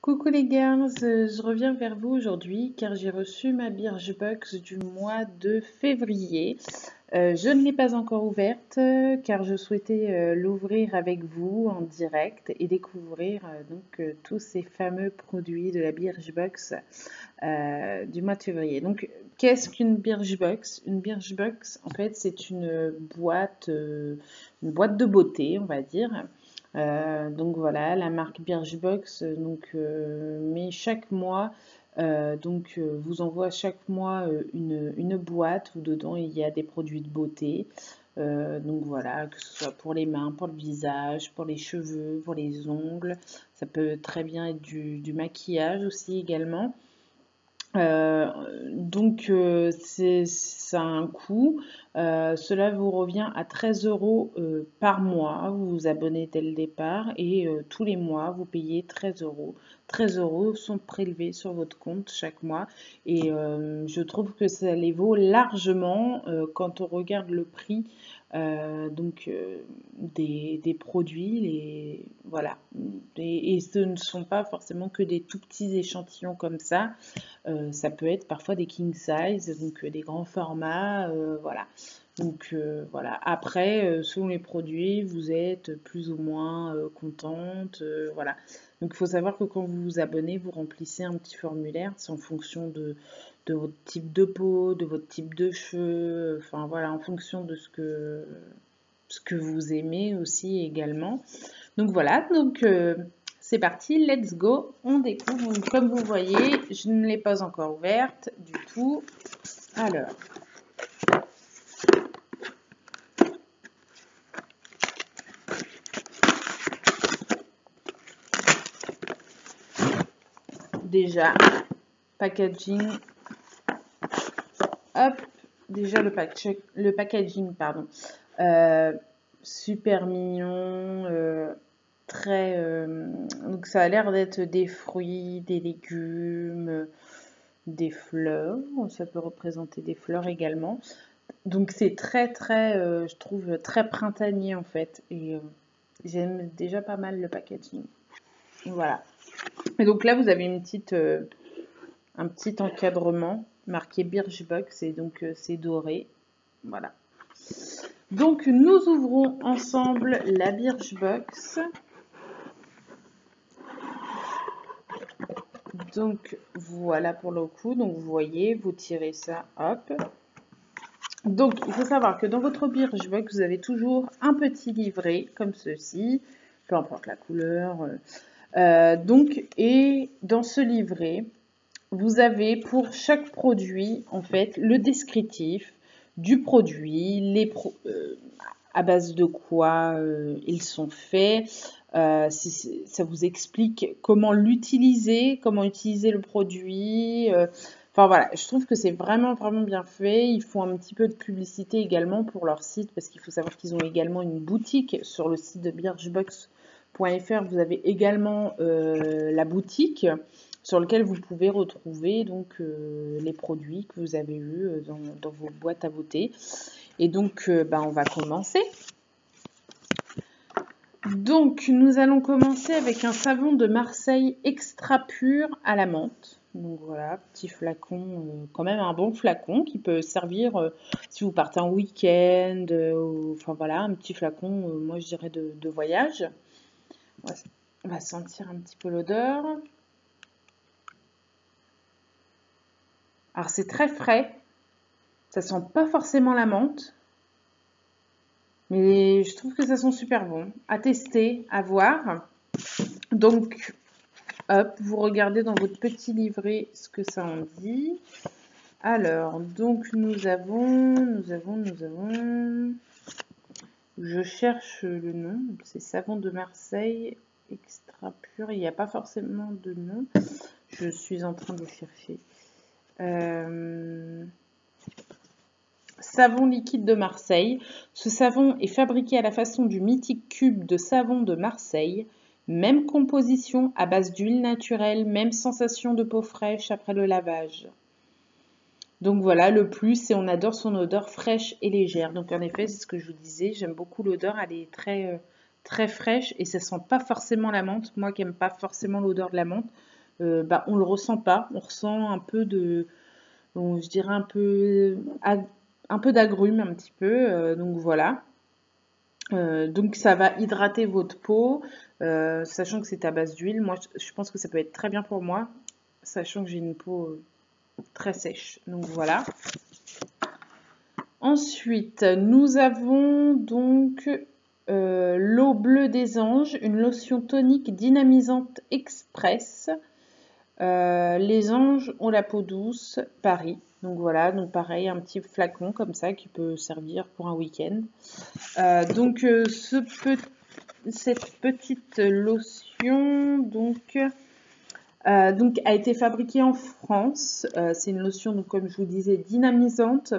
Coucou les girls, je reviens vers vous aujourd'hui car j'ai reçu ma Birchbox du mois de février. Je ne l'ai pas encore ouverte car je souhaitais l'ouvrir avec vous en direct et découvrir tous ces fameux produits de la Birchbox du mois de février. Donc, qu'est-ce qu'une Birchbox? Une Birchbox, en fait, c'est une boîte de beauté, on va dire. Donc voilà, la marque Birchbox met chaque mois, vous envoie chaque mois une boîte où dedans il y a des produits de beauté. Donc voilà, que ce soit pour les mains, pour le visage, pour les cheveux, pour les ongles. Ça peut très bien être du maquillage aussi également. Ça a un coût. Cela vous revient à 13 euros par mois. Vous vous abonnez dès le départ et tous les mois, vous payez 13 euros. 13 euros sont prélevés sur votre compte chaque mois et je trouve que ça les vaut largement quand on regarde le prix des produits. Voilà. Et ce ne sont pas forcément que des tout petits échantillons comme ça. Ça peut être parfois des king size, des grands formats, voilà. Voilà. Après, selon les produits, vous êtes plus ou moins contente, voilà. Donc il faut savoir que quand vous vous abonnez, vous remplissez un petit formulaire, c'est en fonction de votre type de peau, de votre type de cheveux, enfin voilà, en fonction de ce que vous aimez aussi également. Donc voilà, c'est parti, let's go, on découvre. Donc, comme vous voyez, je ne l'ai pas encore ouverte du tout. Alors, déjà, packaging, hop, déjà le packaging, pardon, super mignon, donc ça a l'air d'être des fruits, des légumes, des fleurs, ça peut représenter des fleurs également. Donc c'est je trouve très printanier en fait, et j'aime déjà pas mal le packaging. Voilà. Et donc là vous avez un petit encadrement marqué Birchbox et donc c'est doré. Voilà. Donc nous ouvrons ensemble la Birchbox. Donc voilà pour le coup. Donc vous voyez, vous tirez ça, hop. Donc il faut savoir que dans votre Birchbox, vous avez toujours un petit livret comme ceci, peu importe la couleur. Et dans ce livret, vous avez pour chaque produit en fait le descriptif du produit, à base de quoi ils sont faits. Ça vous explique comment comment utiliser le produit. Enfin voilà, je trouve que c'est vraiment bien fait. Ils font un petit peu de publicité également pour leur site parce qu'il faut savoir qu'ils ont également une boutique sur le site de birchbox.fr. Vous avez également la boutique sur lequel vous pouvez retrouver les produits que vous avez eus dans vos boîtes à beauté. Et donc, on va commencer. Donc, nous allons commencer avec un savon de Marseille extra pur à la menthe. Donc voilà, petit flacon, quand même un bon flacon qui peut servir si vous partez en week-end, enfin voilà, un petit flacon, moi je dirais de voyage. On va sentir un petit peu l'odeur. Alors c'est très frais, ça sent pas forcément la menthe, mais je trouve que ça sent super bon. À tester, à voir. Donc, hop, vous regardez dans votre petit livret ce que ça en dit. Alors, donc nous avons. Je cherche le nom. C'est savon de Marseille extra pur. Il n'y a pas forcément de nom. Je suis en train de chercher. Savon liquide de Marseille. Ce savon est fabriqué à la façon du mythique cube de savon de Marseille. Même composition à base d'huile naturelle, même sensation de peau fraîche après le lavage. Donc voilà, le plus, c'est on adore son odeur fraîche et légère. Donc en effet, c'est ce que je vous disais, j'aime beaucoup l'odeur, elle est très fraîche et ça sent pas forcément la menthe. Moi qui n'aime pas forcément l'odeur de la menthe, bah, on le ressent pas. On ressent un peu de, bon, je dirais un peu d'agrumes un petit peu. Donc voilà. Donc ça va hydrater votre peau, sachant que c'est à base d'huile. Moi, je pense que ça peut être très bien pour moi, sachant que j'ai une peau très sèche. Donc voilà. Ensuite, nous avons donc l'eau bleue des anges, une lotion tonique dynamisante express. Les anges ont la peau douce, Paris. Donc voilà, donc pareil, un petit flacon comme ça qui peut servir pour un week-end. Donc cette petite lotion donc a été fabriquée en France. C'est une lotion, donc comme je vous disais, dynamisante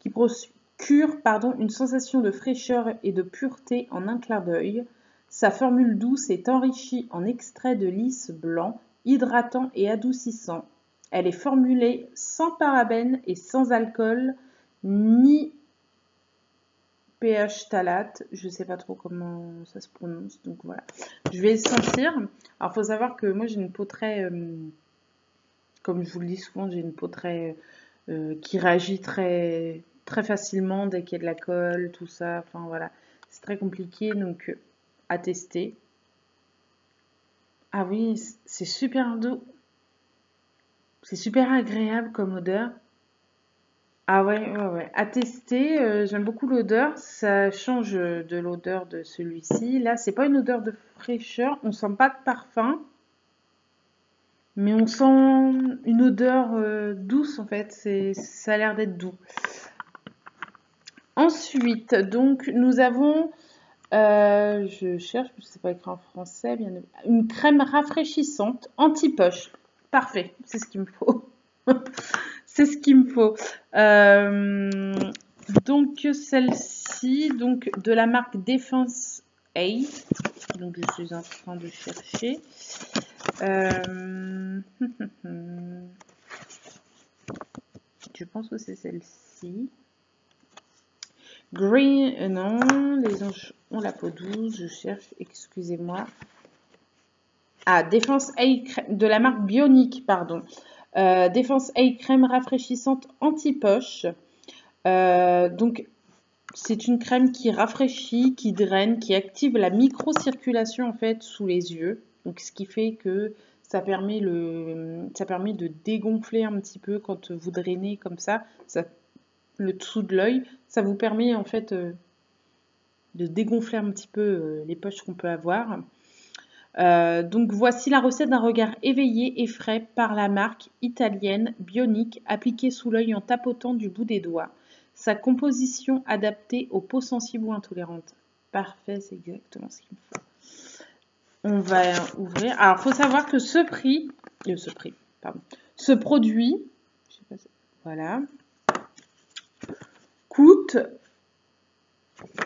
qui procure une sensation de fraîcheur et de pureté en un clin d'œil. Sa formule douce est enrichie en extrait de lys blanc, hydratant et adoucissant. Elle est formulée sans parabènes et sans alcool, ni pH phthalate, je ne sais pas trop comment ça se prononce, donc voilà. Je vais le sentir. Alors, il faut savoir que moi, j'ai une peau très, comme je vous le dis souvent, j'ai une peau très, qui réagit très, très facilement dès qu'il y a de la colle, tout ça. Enfin, voilà. C'est très compliqué, donc à tester. Ah oui, c'est super doux. C'est super agréable comme odeur. Ah ouais, ouais, ouais. À tester, j'aime beaucoup l'odeur. Ça change de l'odeur de celui-ci. Là, c'est pas une odeur de fraîcheur. On sent pas de parfum. Mais on sent une odeur douce en fait. Ça a l'air d'être doux. Ensuite, donc, nous avons, je cherche, je ne sais pas écrire en français, bien une crème rafraîchissante anti-poche. Parfait, c'est ce qu'il me faut. C'est ce qu'il me faut. Donc celle-ci, donc de la marque Defense A. Donc je suis en train de chercher. Je pense que c'est celle-ci. Green, non, les anges ont la peau douce, je cherche, excusez-moi. Ah, Defense A de la marque Bionic, pardon. Defense A crème rafraîchissante anti-poche. Donc, c'est une crème qui rafraîchit, qui draine, qui active la microcirculation en fait sous les yeux. Donc, ce qui fait que ça permet de dégonfler un petit peu quand vous drainez comme ça le dessous de l'œil. Ça vous permet en fait de dégonfler un petit peu les poches qu'on peut avoir. Donc voici la recette d'un regard éveillé et frais par la marque italienne Bionic, appliquée sous l'œil en tapotant du bout des doigts. Sa composition adaptée aux peaux sensibles ou intolérantes. Parfait, c'est exactement ce qu'il me faut. On va ouvrir. Alors, il faut savoir que ce produit, je sais pas, voilà, coûte,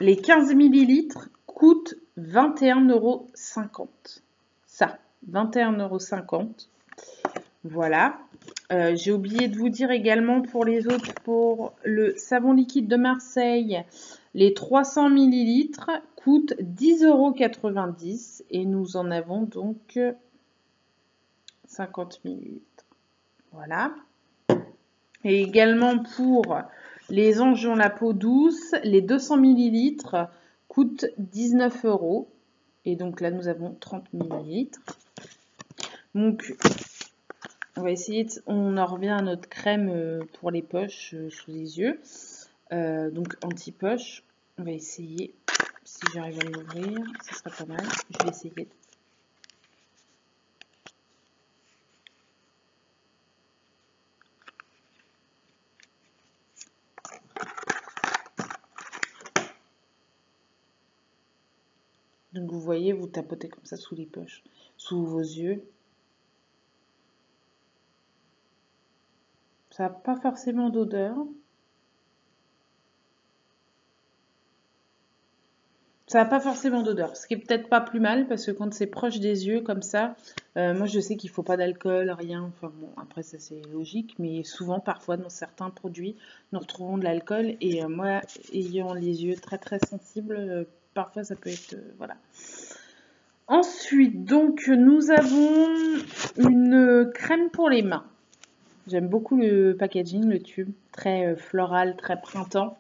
les 15 millilitres coûtent 21,50 €. Ça, 21,50 €. Voilà. J'ai oublié de vous dire également pour les autres, pour le savon liquide de Marseille, les 300 millilitres coûtent 10,90 € et nous en avons donc 50 millilitres. Voilà. Et également pour les anges ont la peau douce, les 200 millilitres coûtent 19 €. Et donc là, nous avons 30 millilitres. Donc, on va essayer on en revient à notre crème pour les poches sous les yeux. Donc anti-poche. On va essayer, si j'arrive à l'ouvrir, ce sera pas mal. Je vais essayer. Donc vous voyez, vous tapotez comme ça sous les poches, sous vos yeux. Ça n'a pas forcément d'odeur. Ça n'a pas forcément d'odeur, ce qui est peut-être pas plus mal parce que quand c'est proche des yeux comme ça, moi je sais qu'il faut pas d'alcool, rien. Enfin bon, après ça c'est logique, mais souvent, parfois dans certains produits, nous retrouvons de l'alcool et moi, ayant les yeux très très sensibles, parfois ça peut être voilà. Ensuite, donc nous avons une crème pour les mains. J'aime beaucoup le packaging, le tube, très floral, très printemps.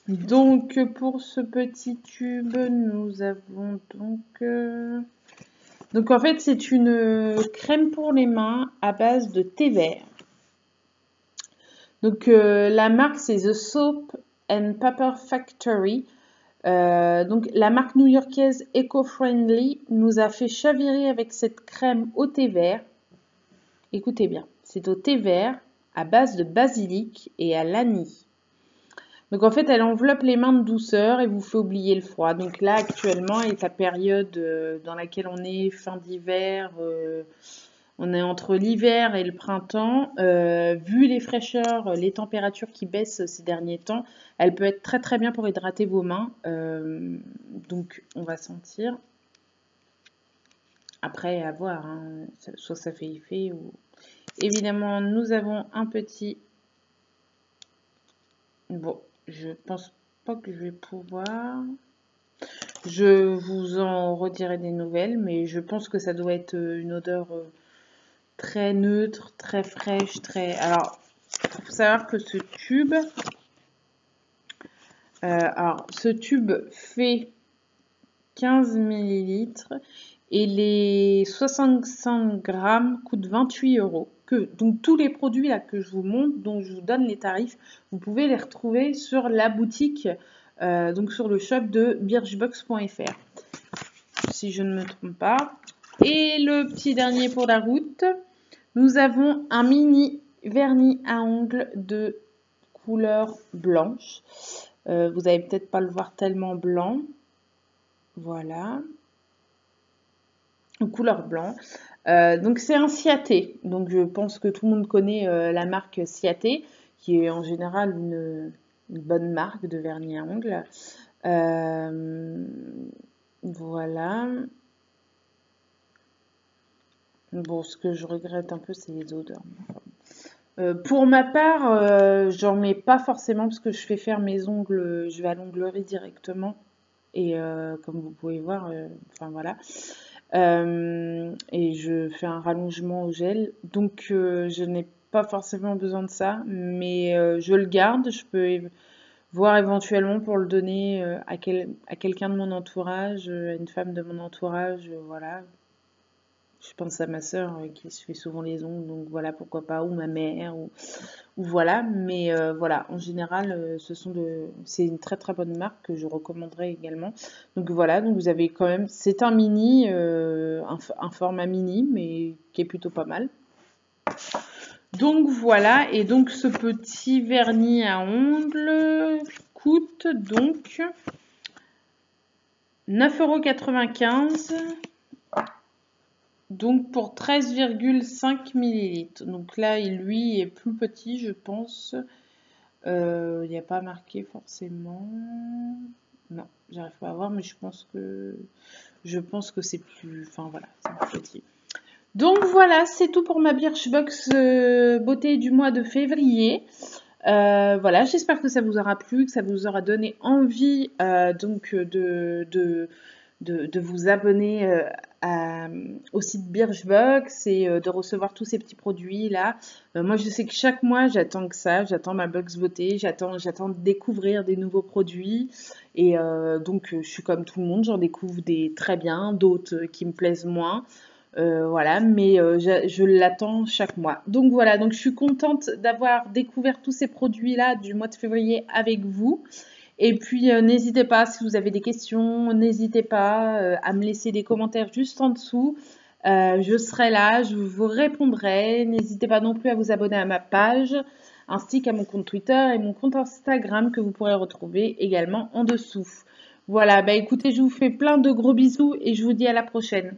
Donc pour ce petit tube, nous avons donc en fait c'est une crème pour les mains à base de thé vert. Donc la marque c'est The Soap and Paper Factory. Donc la marque new-yorkaise Eco-Friendly nous a fait chavirer avec cette crème au thé vert. Écoutez bien, c'est au thé vert à base de basilic et à l'anis. Donc en fait, elle enveloppe les mains de douceur et vous fait oublier le froid. Donc là, actuellement, est la période dans laquelle on est, fin d'hiver, on est entre l'hiver et le printemps. Vu les fraîcheurs, les températures qui baissent ces derniers temps, elle peut être très très bien pour hydrater vos mains. Donc on va sentir. Après, à voir, hein, soit ça fait effet ou... Évidemment, nous avons un petit... Bon, je pense pas que je vais pouvoir... Je vous en redirai des nouvelles, mais je pense que ça doit être une odeur très neutre, très fraîche, très... Alors, il faut savoir que ce tube... ce tube fait 15 ml et les 65 grammes coûtent 28 €. Donc tous les produits là que je vous montre, dont je vous donne les tarifs, vous pouvez les retrouver sur la boutique, donc sur le shop de birchbox.fr, si je ne me trompe pas. Et le petit dernier pour la route, nous avons un mini vernis à ongles de couleur blanche. Vous n'allez peut-être pas le voir tellement blanc. Voilà. Couleur blanc. Donc c'est un Ciaté. Donc je pense que tout le monde connaît la marque Ciaté, qui est en général une bonne marque de vernis à ongles. Voilà. Bon, ce que je regrette un peu, c'est les odeurs. Pour ma part, j'en mets pas forcément parce que je fais faire mes ongles, je vais à l'onglerie directement. Et comme vous pouvez voir, enfin voilà. Et je fais un rallongement au gel. Donc je n'ai pas forcément besoin de ça, mais je le garde. Je peux voir éventuellement pour le donner à quelqu'un de mon entourage, à une femme de mon entourage, voilà. Je pense à ma sœur qui se fait souvent les ongles, donc voilà, pourquoi pas, ou ma mère, ou voilà. Mais voilà, en général, c'est une très très bonne marque que je recommanderais également. Donc voilà, donc vous avez quand même, c'est un mini, un format mini, mais qui est plutôt pas mal. Donc voilà, et donc ce petit vernis à ongles coûte donc 9,95 €. Donc pour 13,5 ml. Donc là, lui est plus petit, je pense. Il n'y a pas marqué forcément. Non, j'arrive pas à voir, mais je pense que c'est plus. Enfin voilà, c'est plus petit. Donc voilà, c'est tout pour ma Birchbox beauté du mois de février. Voilà, j'espère que ça vous aura plu, que ça vous aura donné envie donc de vous abonner au site Birchbox et de recevoir tous ces petits produits là. Moi je sais que chaque mois j'attends que ça, j'attends ma box beauté, j'attends de découvrir des nouveaux produits et donc je suis comme tout le monde, j'en découvre des très bien, d'autres qui me plaisent moins. Voilà, mais je l'attends chaque mois. Donc voilà, donc je suis contente d'avoir découvert tous ces produits-là du mois de février avec vous. Et puis n'hésitez pas, si vous avez des questions, n'hésitez pas à me laisser des commentaires juste en dessous. Je serai là, je vous répondrai. N'hésitez pas non plus à vous abonner à ma page, ainsi qu'à mon compte Twitter et mon compte Instagram que vous pourrez retrouver également en dessous. Voilà, bah écoutez, je vous fais plein de gros bisous et je vous dis à la prochaine.